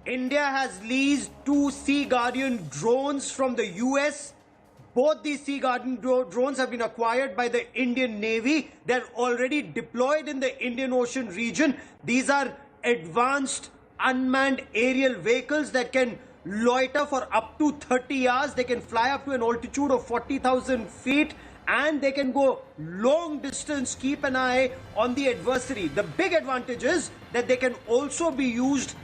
India has leased 2 Sea Guardian drones from the US. Both these Sea Guardian drones have been acquired by the Indian Navy. They're already deployed in the Indian Ocean region. These are advanced unmanned aerial vehicles that can loiter for up to 30 hours. They can fly up to an altitude of 40,000 feet. And they can go long distance, keep an eye on the adversary. The big advantage is that they can also be used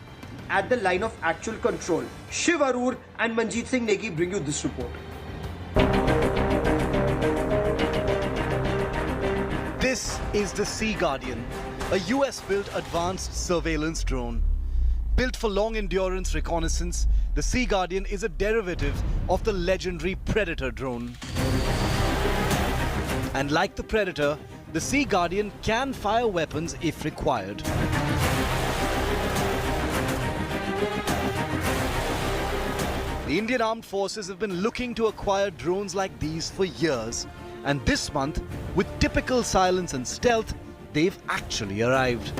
at the line of actual control. Shiv, Aroor and Manjeet Singh Negi bring you this report. This is the Sea Guardian, a US-built advanced surveillance drone. Built for long-endurance reconnaissance, the Sea Guardian is a derivative of the legendary Predator drone. And like the Predator, the Sea Guardian can fire weapons if required. The Indian Armed Forces have been looking to acquire drones like these for years. And this month, with typical silence and stealth, they've actually arrived.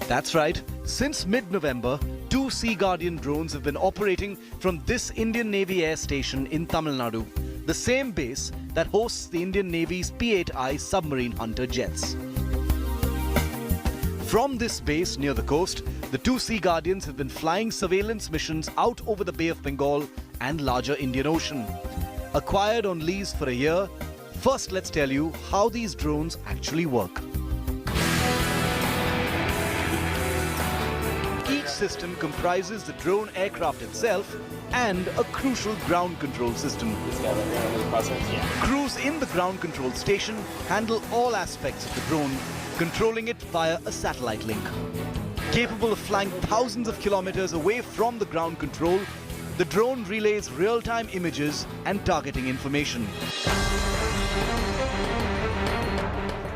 That's right, since mid-November, 2 Sea Guardian drones have been operating from this Indian Navy air station in Tamil Nadu, the same base that hosts the Indian Navy's P-8I submarine hunter jets. From this base near the coast, the 2 Sea Guardians have been flying surveillance missions out over the Bay of Bengal and larger Indian Ocean. Acquired on lease for a year, first let's tell you how these drones actually work. Each system comprises the drone aircraft itself and a crucial ground control system. Crews in the ground control station handle all aspects of the drone, controlling it via a satellite link. Capable of flying thousands of kilometers away from the ground control, the drone relays real-time images and targeting information.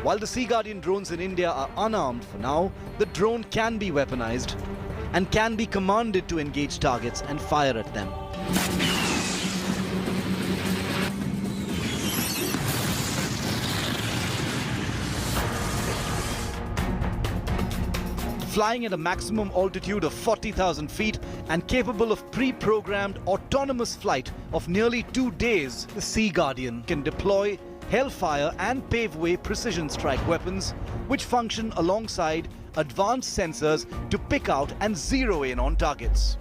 While the Sea Guardian drones in India are unarmed for now, the drone can be weaponized and can be commanded to engage targets and fire at them. Flying at a maximum altitude of 40,000 feet and capable of pre-programmed autonomous flight of nearly 2 days, the Sea Guardian can deploy Hellfire and Paveway precision strike weapons, which function alongside advanced sensors to pick out and zero in on targets.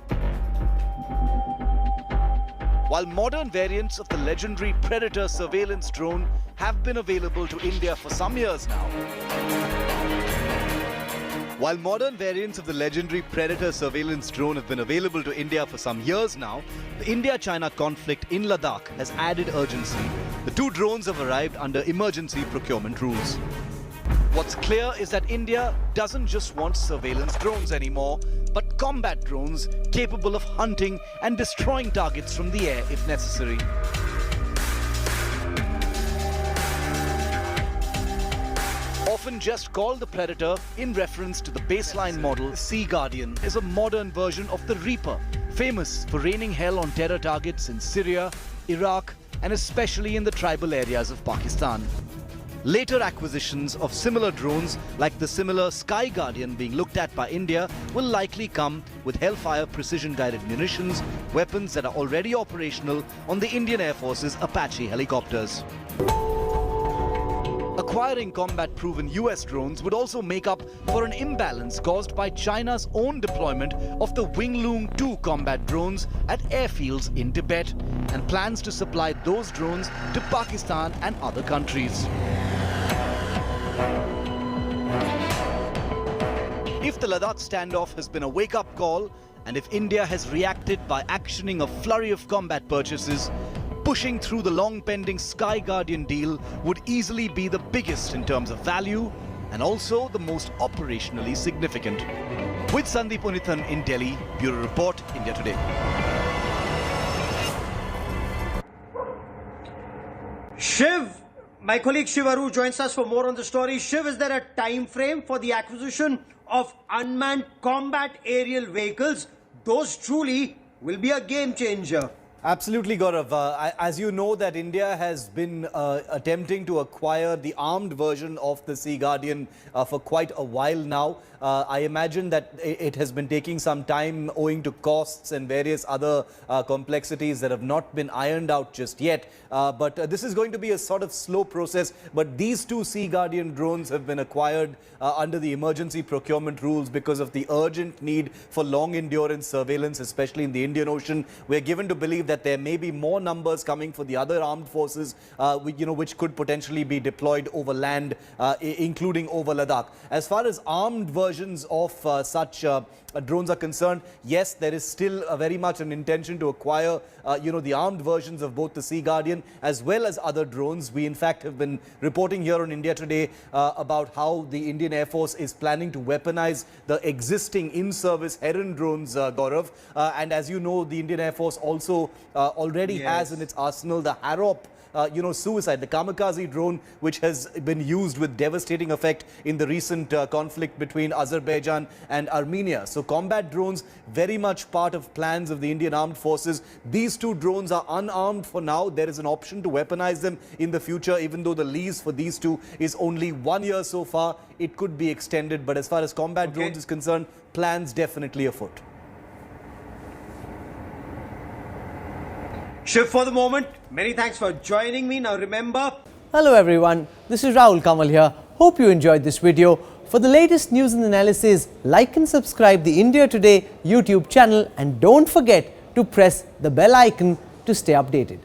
While modern variants of the legendary Predator surveillance drone have been available to India for some years now, the India-China conflict in Ladakh has added urgency. The 2 drones have arrived under emergency procurement rules. What's clear is that India doesn't just want surveillance drones anymore, but combat drones capable of hunting and destroying targets from the air if necessary. Often just called the Predator in reference to the baseline model, the Sea Guardian is a modern version of the Reaper, famous for raining hell on terror targets in Syria, Iraq, and especially in the tribal areas of Pakistan. Later acquisitions of similar drones, like the similar Sky Guardian being looked at by India, will likely come with Hellfire precision-guided munitions, weapons that are already operational on the Indian Air Force's Apache helicopters. Acquiring combat-proven US drones would also make up for an imbalance caused by China's own deployment of the Wingloong 2 combat drones at airfields in Tibet and plans to supply those drones to Pakistan and other countries. If the Ladakh standoff has been a wake-up call, and if India has reacted by actioning a flurry of combat purchases, pushing through the long-pending Sky Guardian deal would easily be the biggest in terms of value and also the most operationally significant. With Sandeep Unithan in Delhi, Bureau Report, India Today. Shiv, my colleague Shiv Aroor joins us for more on the story. Shiv, is there a time frame for the acquisition of unmanned combat aerial vehicles? Those truly will be a game changer. Absolutely, Gaurav. As you know, that India has been attempting to acquire the armed version of the Sea Guardian for quite a while now. I imagine that it has been taking some time owing to costs and various other complexities that have not been ironed out just yet. But this is going to be a sort of slow process. But these two Sea Guardian drones have been acquired under the emergency procurement rules because of the urgent need for long endurance surveillance, especially in the Indian Ocean. We're given to believe that there may be more numbers coming for the other armed forces, which could potentially be deployed over land, including over Ladakh. As far as armed versions of such drones are concerned, yes, there is still very much an intention to acquire, the armed versions of both the Sea Guardian as well as other drones. We, in fact, have been reporting here on India Today about how the Indian Air Force is planning to weaponize the existing in-service Heron drones, Gaurav. And as you know, the Indian Air Force also already has in its arsenal the Aroor, suicide, the kamikaze drone, which has been used with devastating effect in the recent conflict between Azerbaijan and Armenia. So combat drones, very much part of plans of the Indian Armed Forces. These two drones are unarmed for now. There is an option to weaponize them in the future, even though the lease for these two is only 1 year so far. It could be extended, but as far as combat drones is concerned, plans definitely afoot. Shiv, for the moment, many thanks for joining me. Now remember... Hello everyone, this is Rahul Kamal here. Hope you enjoyed this video. For the latest news and analysis, like and subscribe the India Today YouTube channel and don't forget to press the bell icon to stay updated.